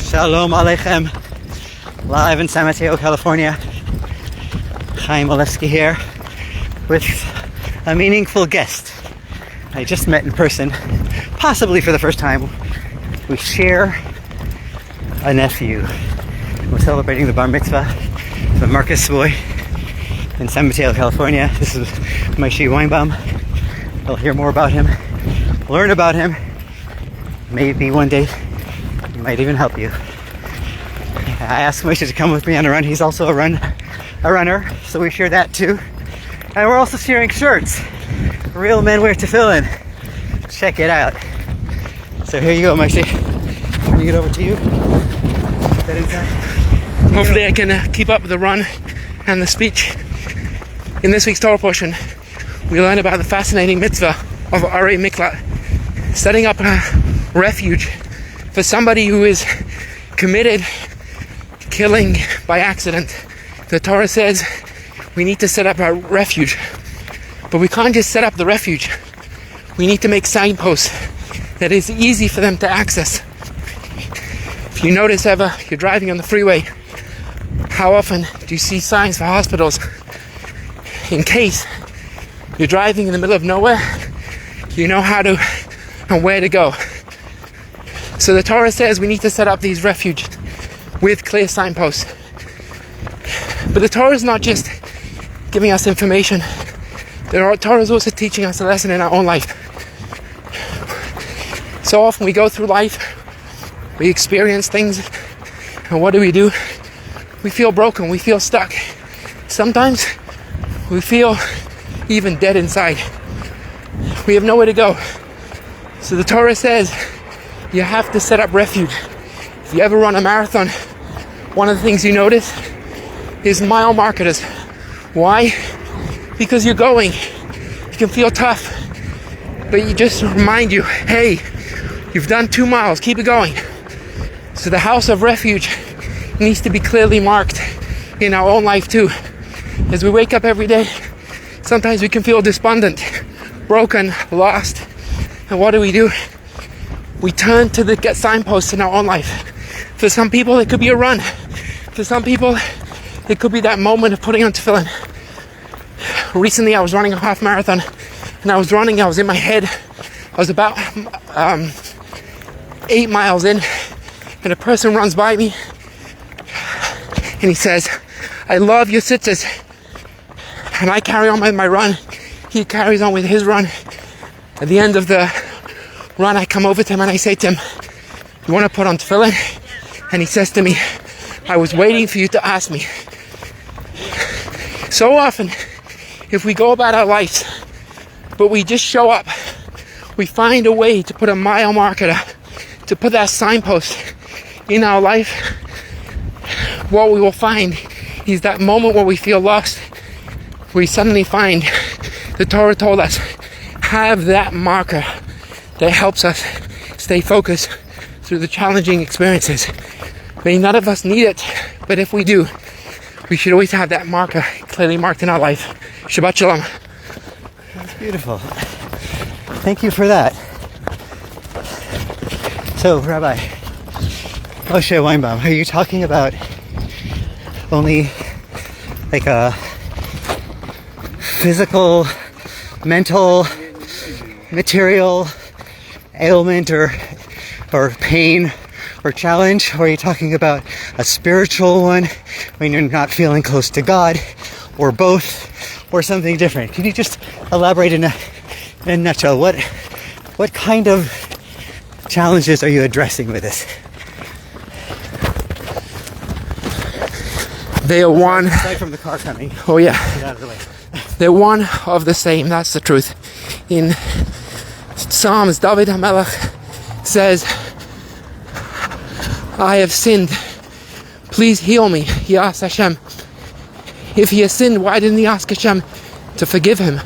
Shalom Aleichem. Live in San Mateo, California. Chaim Olevsky here with a meaningful guest I just met in person, possibly for the first time. We share a nephew. We're celebrating the bar mitzvah of the Marcus boy in San Mateo, California. This is Moishe Weinbaum. You'll hear more about him, learn about him. Maybe one day he might even help you. I asked Moishe to come with me on a run. He's also a runner, so we share that too. And we're also sharing shirts. Real men wear tefillin. Check it out. So here you go, Moishe. Turning it over to you. Hopefully I can keep up with the run and the speech. In this week's Torah portion, we learn about the fascinating mitzvah of Arei Miklat, setting up a refuge for somebody who is committed to killing by accident. The Torah says we need to set up a refuge, but we can't just set up the refuge. We need to make signposts that is easy for them to access. If you notice ever, you're driving on the freeway, how often do you see signs for hospitals? In case you're driving in the middle of nowhere, you know how to and where to go. So the Torah says we need to set up these refuges with clear signposts. But the Torah is not just giving us information. The Torah is also teaching us a lesson in our own life. So often we go through life, we experience things, and what do? We feel broken, we feel stuck. Sometimes we feel even dead inside. We have nowhere to go. So the Torah says you have to set up refuge. If you ever run a marathon, one of the things you notice is mile markers. Why? Because you're going. You can feel tough, but you just remind you, hey, you've done 2 miles, keep it going. So the house of refuge needs to be clearly marked in our own life too. As we wake up every day, sometimes we can feel despondent, broken, lost. And what do? We turn to the signposts in our own life. For some people, it could be a run. For some people, it could be that moment of putting on tefillin. Recently, I was running a half marathon, and I was in my head. I was about 8 miles in, and a person runs by me, and he says, I love your sitters. And I carry on with my run. He carries on with his run. At the end of the run, I come over to him and I say to him, you want to put on tefillin? And he says to me, I was waiting for you to ask me. So often, if we go about our lives, but we just show up, we find a way to put a mile marker, to put that signpost in our life, what we will find is that moment where we feel lost, we suddenly find the Torah told us, have that marker that helps us stay focused through the challenging experiences. May none of us need it, but if we do, we should always have that marker clearly marked in our life. Shabbat Shalom. That's beautiful. Thank you for that. So, Rabbi Moishe Weinbaum, are you talking about only like a physical, mental, material ailment or pain or challenge, or are you talking about a spiritual one when you're not feeling close to God, or both, or something different? Can you just elaborate in a nutshell? What kind of challenges are you addressing with this? They are one. Aside from the car coming. Oh yeah. Get out of the way. They're one of the same. That's the truth. In Psalms, David HaMelech says, I have sinned. Please heal me. He asked Hashem. If he has sinned, why didn't he ask Hashem to forgive him?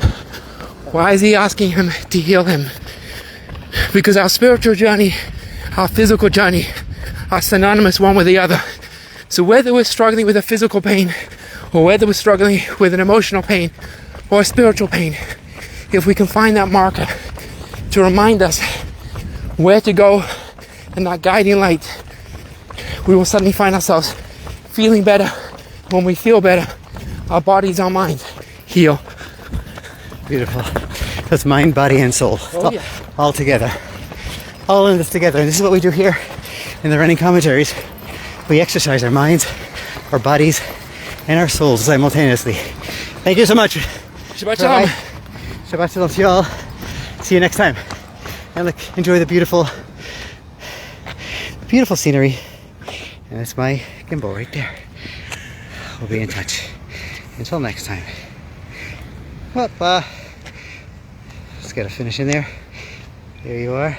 Why is he asking him to heal him? Because our spiritual journey, our physical journey, are synonymous one with the other. So whether we're struggling with a physical pain, or whether we're struggling with an emotional pain, or a spiritual pain, if we can find that marker to remind us where to go and that guiding light, we will suddenly find ourselves feeling better. When we feel better, our bodies, our minds heal. Beautiful. That's mind, body, and soul. All together. All in this together. And this is what we do here in the running commentaries. We exercise our minds, our bodies, and our souls simultaneously. Thank you so much. Shabbat shalom. Shabbat shalom to you all. See you next time. And look, enjoy the beautiful scenery. And that's my gimbal right there. We'll be in touch. Until next time. Just gotta finish in there. There you are.